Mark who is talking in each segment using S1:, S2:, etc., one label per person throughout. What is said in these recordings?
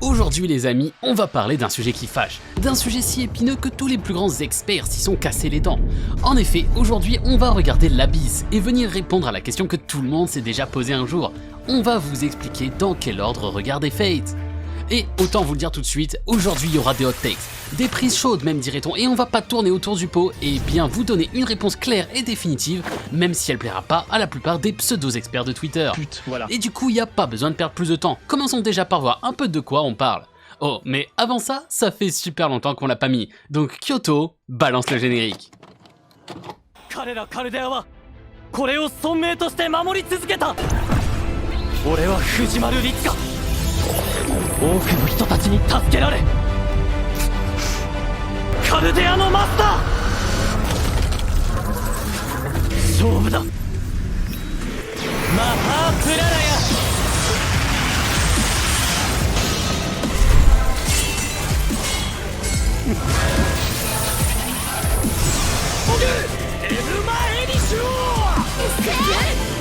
S1: Aujourd'hui les amis, on va parler d'un sujet qui fâche, d'un sujet si épineux que tous les plus grands experts s'y sont cassés les dents. En effet, aujourd'hui on va regarder l'Abyss et venir répondre à la question que tout le monde s'est déjà posée un jour. On va vous expliquer dans quel ordre regarder Fate. Et autant vous le dire tout de suite, aujourd'hui il y aura des hot takes, des prises chaudes même dirait-on, et on va pas tourner autour du pot et bien vous donner une réponse claire et définitive, même si elle plaira pas à la plupart des pseudo-experts de Twitter.
S2: Voilà.
S1: Et du coup il n'y a pas besoin de perdre plus de temps, commençons déjà par voir un peu de quoi on parle. Oh, mais avant ça fait super longtemps qu'on l'a pas mis, donc Kyoto, balance le générique.
S2: 彼らカルデアはこれを尊名として守り続けた。俺は藤丸律香。多くの人たちに助けられカルデアのマスター勝負だマハープララヤボグエムマエリシュー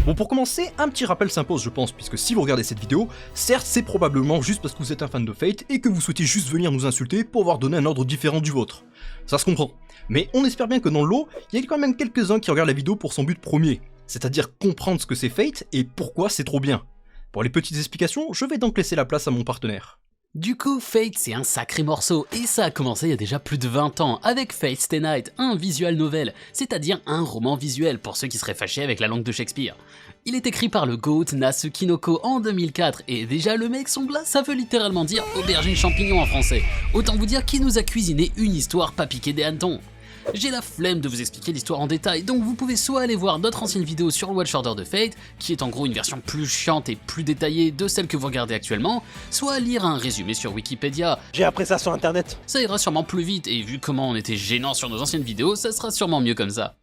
S3: Bon, pour commencer, un petit rappel s'impose je pense, puisque si vous regardez cette vidéo, certes c'est probablement juste parce que vous êtes un fan de Fate et que vous souhaitez juste venir nous insulter pour avoir donné un ordre différent du vôtre. Ça se comprend. Mais on espère bien que dans le lot, il y a quand même quelques-uns qui regardent la vidéo pour son but premier, c'est-à-dire comprendre ce que c'est Fate et pourquoi c'est trop bien. Pour les petites explications, je vais donc laisser la place à mon partenaire.
S1: Du coup, Fate c'est un sacré morceau, et ça a commencé il y a déjà plus de 20 ans, avec Fate Stay Night, un visual novel, c'est-à-dire un roman visuel pour ceux qui seraient fâchés avec la langue de Shakespeare. Il est écrit par le GOAT Nasu Kinoko en 2004, et déjà le mec son blast ça veut littéralement dire aubergine champignon en français. Autant vous dire qu'il nous a cuisiné une histoire pas piquée des hannetons. J'ai la flemme de vous expliquer l'histoire en détail, donc vous pouvez soit aller voir notre ancienne vidéo sur le Watch Order de Fate, qui est en gros une version plus chiante et plus détaillée de celle que vous regardez actuellement, soit lire un résumé sur Wikipédia.
S2: J'ai appris ça sur internet.
S1: Ça ira sûrement plus vite, et vu comment on était gênant sur nos anciennes vidéos, ça sera sûrement mieux comme ça.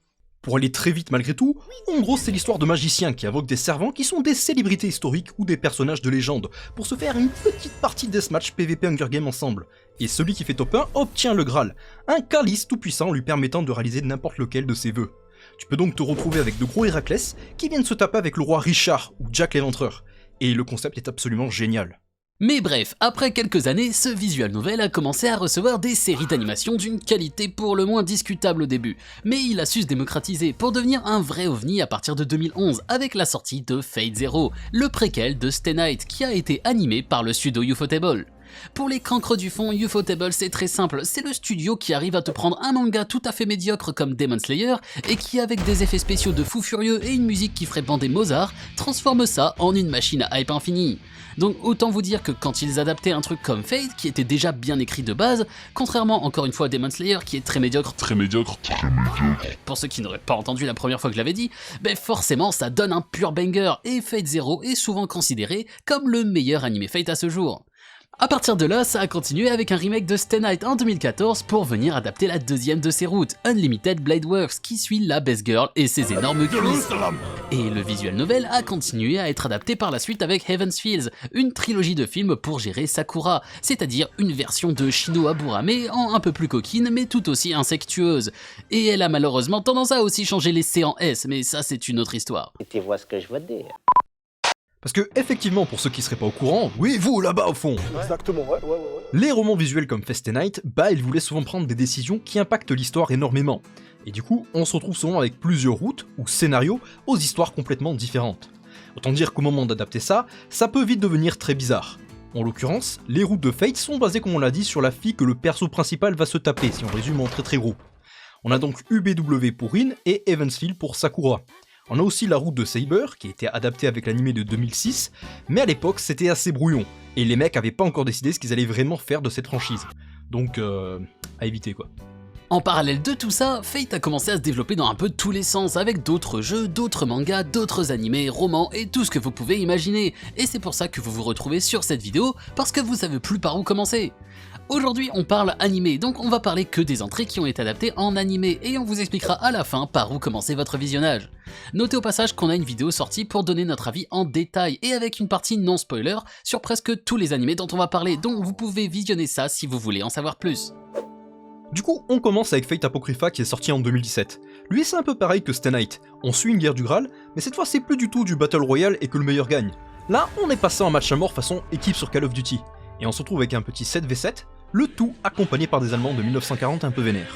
S3: Pour aller très vite malgré tout, en gros c'est l'histoire de magiciens qui invoquent des servants qui sont des célébrités historiques ou des personnages de légende, pour se faire une petite partie deathmatch PvP Hunger Game ensemble. Et celui qui fait top 1 obtient le Graal, un calice tout puissant lui permettant de réaliser n'importe lequel de ses vœux. Tu peux donc te retrouver avec de gros Héraclès qui viennent se taper avec le roi Richard ou Jack l'Éventreur, et le concept est absolument génial.
S1: Mais bref, après quelques années, ce visual novel a commencé à recevoir des séries d'animation d'une qualité pour le moins discutable au début, mais il a su se démocratiser pour devenir un vrai ovni à partir de 2011 avec la sortie de Fate Zero, le préquel de Stay Night qui a été animé par le studio Ufotable. Pour les cancres du fond, Ufotable c'est très simple, c'est le studio qui arrive à te prendre un manga tout à fait médiocre comme Demon Slayer et qui avec des effets spéciaux de fou furieux et une musique qui ferait bander Mozart, transforme ça en une machine à hype infinie. Donc autant vous dire que quand ils adaptaient un truc comme Fate, qui était déjà bien écrit de base, contrairement encore une fois à Demon Slayer qui est très médiocre, pour ceux qui n'auraient pas entendu la première fois que je l'avais dit, ben forcément ça donne un pur banger, et Fate Zero est souvent considéré comme le meilleur animé Fate à ce jour. A partir de là, ça a continué avec un remake de Stay Night en 2014 pour venir adapter la deuxième de ses routes, Unlimited Blade Works, qui suit la Best Girl et ses énormes cuisses. Et le visual novel a continué à être adapté par la suite avec Heaven's Fields, une trilogie de films pour gérer Sakura, c'est-à-dire une version de Shino Aburame en un peu plus coquine mais tout aussi insectueuse. Et elle a malheureusement tendance à aussi changer les C en S, mais ça c'est une autre histoire.
S4: Tu vois ce que je veux dire.
S3: Parce que effectivement, pour ceux qui seraient pas au courant, oui vous là-bas au fond,
S2: Exactement, ouais.
S3: les romans visuels comme Fate Stay Night, bah ils voulaient souvent prendre des décisions qui impactent l'histoire énormément. Et du coup, on se retrouve souvent avec plusieurs routes ou scénarios aux histoires complètement différentes. Autant dire qu'au moment d'adapter ça, ça peut vite devenir très bizarre. En l'occurrence, les routes de Fate sont basées comme on l'a dit sur la fille que le perso principal va se taper si on résume en très gros. On a donc UBW pour Rin et Evansfield pour Sakura. On a aussi la route de Saber, qui a été adaptée avec l'anime de 2006, mais à l'époque c'était assez brouillon, et les mecs avaient pas encore décidé ce qu'ils allaient vraiment faire de cette franchise. Donc, à éviter quoi.
S1: En parallèle de tout ça, Fate a commencé à se développer dans un peu tous les sens avec d'autres jeux, d'autres mangas, d'autres animés, romans et tout ce que vous pouvez imaginer. Et c'est pour ça que vous vous retrouvez sur cette vidéo, parce que vous savez plus par où commencer. Aujourd'hui on parle animé, donc on va parler que des entrées qui ont été adaptées en animé et on vous expliquera à la fin par où commencer votre visionnage. Notez au passage qu'on a une vidéo sortie pour donner notre avis en détail et avec une partie non spoiler sur presque tous les animés dont on va parler, donc vous pouvez visionner ça si vous voulez en savoir plus.
S3: Du coup, on commence avec Fate Apocrypha qui est sorti en 2017. Lui, c'est un peu pareil que Stay Night. On suit une guerre du Graal, mais cette fois c'est plus du tout du Battle Royale et que le meilleur gagne. Là, on est passé en match à mort façon équipe sur Call of Duty. Et on se retrouve avec un petit 7v7, le tout accompagné par des Allemands de 1940 un peu vénères.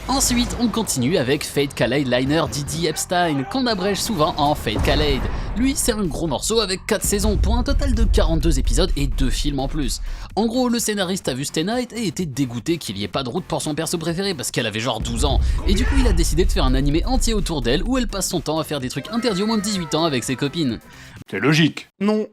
S1: Ensuite, on continue avec Fate Kaleid Liner Didi Epstein, qu'on abrège souvent en Fate Kaleid. Lui, c'est un gros morceau avec 4 saisons pour un total de 42 épisodes et 2 films en plus. En gros, le scénariste a vu Stay Night et était dégoûté qu'il y ait pas de route pour son perso préféré parce qu'elle avait genre 12 ans. Et du coup, il a décidé de faire un animé entier autour d'elle où elle passe son temps à faire des trucs interdits aux moins de 18 ans avec ses copines.
S4: C'est logique.
S3: Non.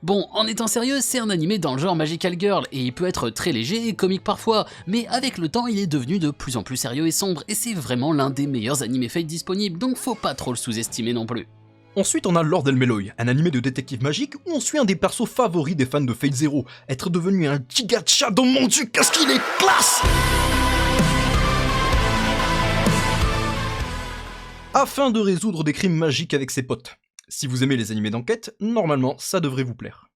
S1: Bon, en étant sérieux, c'est un animé dans le genre Magical Girl, et il peut être très léger et comique parfois, mais avec le temps il est devenu de plus en plus sérieux et sombre, et c'est vraiment l'un des meilleurs animés Fate disponibles, donc faut pas trop le sous-estimer non plus.
S3: Ensuite on a Lord Elmeloy, un animé de détective magique où on suit un des persos favoris des fans de Fate Zero, être devenu un giga Shadow, mon dieu, qu'est-ce qu'il est classe! Afin de résoudre des crimes magiques avec ses potes. Si vous aimez les animés d'enquête, normalement ça devrait vous plaire.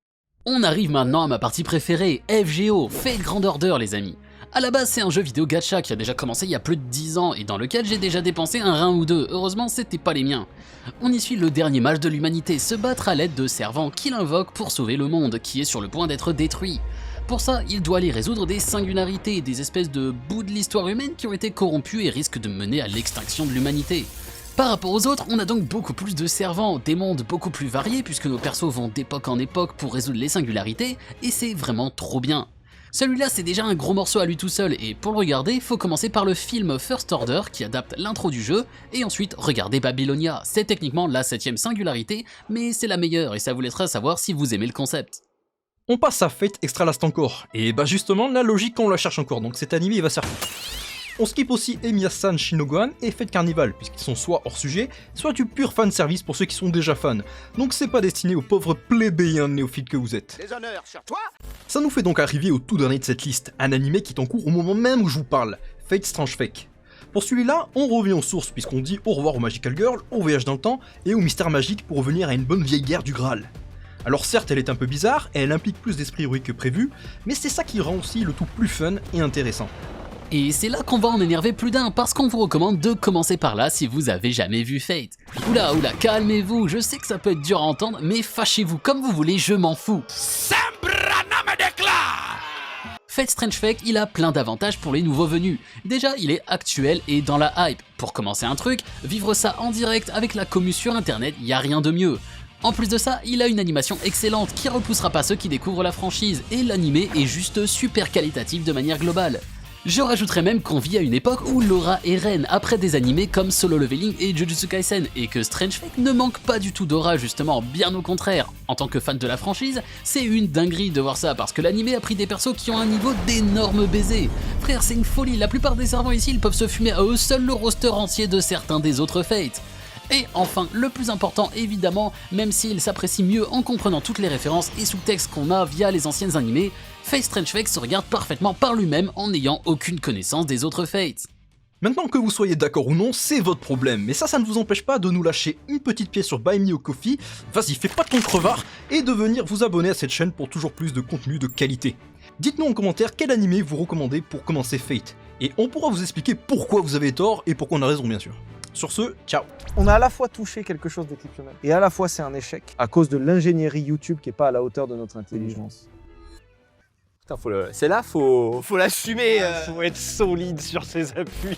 S1: On arrive maintenant à ma partie préférée, FGO, Fate Grand Order les amis. A la base c'est un jeu vidéo gacha qui a déjà commencé il y a plus de 10 ans et dans lequel j'ai déjà dépensé un rein ou deux, heureusement c'était pas les miens. On y suit le dernier mage de l'humanité se battre à l'aide de servants qu'il invoque pour sauver le monde qui est sur le point d'être détruit. Pour ça, il doit aller résoudre des singularités, des espèces de bouts de l'histoire humaine qui ont été corrompus et risquent de mener à l'extinction de l'humanité. Par rapport aux autres, on a donc beaucoup plus de servants, des mondes beaucoup plus variés puisque nos persos vont d'époque en époque pour résoudre les singularités, et c'est vraiment trop bien. Celui-là c'est déjà un gros morceau à lui tout seul, et pour le regarder, faut commencer par le film First Order qui adapte l'intro du jeu, et ensuite regarder Babylonia. C'est techniquement la 7ème singularité, mais c'est la meilleure et ça vous laissera savoir si vous aimez le concept.
S3: On passe à Fate Extra Last encore, et bah justement la logique on la cherche encore, donc cet animé il va servir. On skip aussi Emiya-san Shinogohan et Fate Carnival, puisqu'ils sont soit hors sujet, soit du pur fanservice pour ceux qui sont déjà fans, donc c'est pas destiné aux pauvres plébéiens néophytes que vous êtes.
S5: Les honneurs sur toi.
S3: Ça nous fait donc arriver au tout dernier de cette liste, un animé qui est en cours au moment même où je vous parle, Fate Strange Fake. Pour celui-là, on revient aux sources puisqu'on dit au revoir au Magical Girl, au voyage dans le temps et au mystère magique pour revenir à une bonne vieille guerre du Graal. Alors certes elle est un peu bizarre et elle implique plus d'esprit héroïque que prévu, mais c'est ça qui rend aussi le tout plus fun et intéressant.
S1: Et c'est là qu'on va en énerver plus d'un, parce qu'on vous recommande de commencer par là si vous avez jamais vu Fate. Oula, calmez-vous, je sais que ça peut être dur à entendre, mais fâchez-vous comme vous voulez, je m'en fous. Fate Strange Fake, il a plein d'avantages pour les nouveaux venus. Déjà, il est actuel et dans la hype. Pour commencer un truc, vivre ça en direct avec la commu sur internet, y a rien de mieux. En plus de ça, il a une animation excellente qui repoussera pas ceux qui découvrent la franchise, et l'animé est juste super qualitatif de manière globale. Je rajouterais même qu'on vit à une époque où l'aura est reine après des animés comme Solo Leveling et Jujutsu Kaisen, et que Strange Fate ne manque pas du tout d'aura justement, bien au contraire. En tant que fan de la franchise, c'est une dinguerie de voir ça parce que l'animé a pris des persos qui ont un niveau d'énormes baisers. Frère, c'est une folie, la plupart des servants ici ils peuvent se fumer à eux seuls le roster entier de certains des autres Fates. Et enfin, le plus important évidemment, même s'il s'apprécie mieux en comprenant toutes les références et sous-textes qu'on a via les anciennes animés, Fate Strange Fake se regarde parfaitement par lui-même en n'ayant aucune connaissance des autres Fates.
S3: Maintenant que vous soyez d'accord ou non, c'est votre problème, mais ça ne vous empêche pas de nous lâcher une petite pièce sur Buy Me a Coffee, vas-y fais pas ton crevard, et de venir vous abonner à cette chaîne pour toujours plus de contenu de qualité. Dites-nous en commentaire quel animé vous recommandez pour commencer Fate, et on pourra vous expliquer pourquoi vous avez tort et pourquoi on a raison bien sûr. Sur ce, ciao.
S6: On a à la fois touché quelque chose d'exceptionnel et à la fois c'est un échec à cause de l'ingénierie YouTube qui n'est pas à la hauteur de notre intelligence.
S5: Putain, c'est là, faut l'assumer.
S6: Faut être solide sur ses appuis.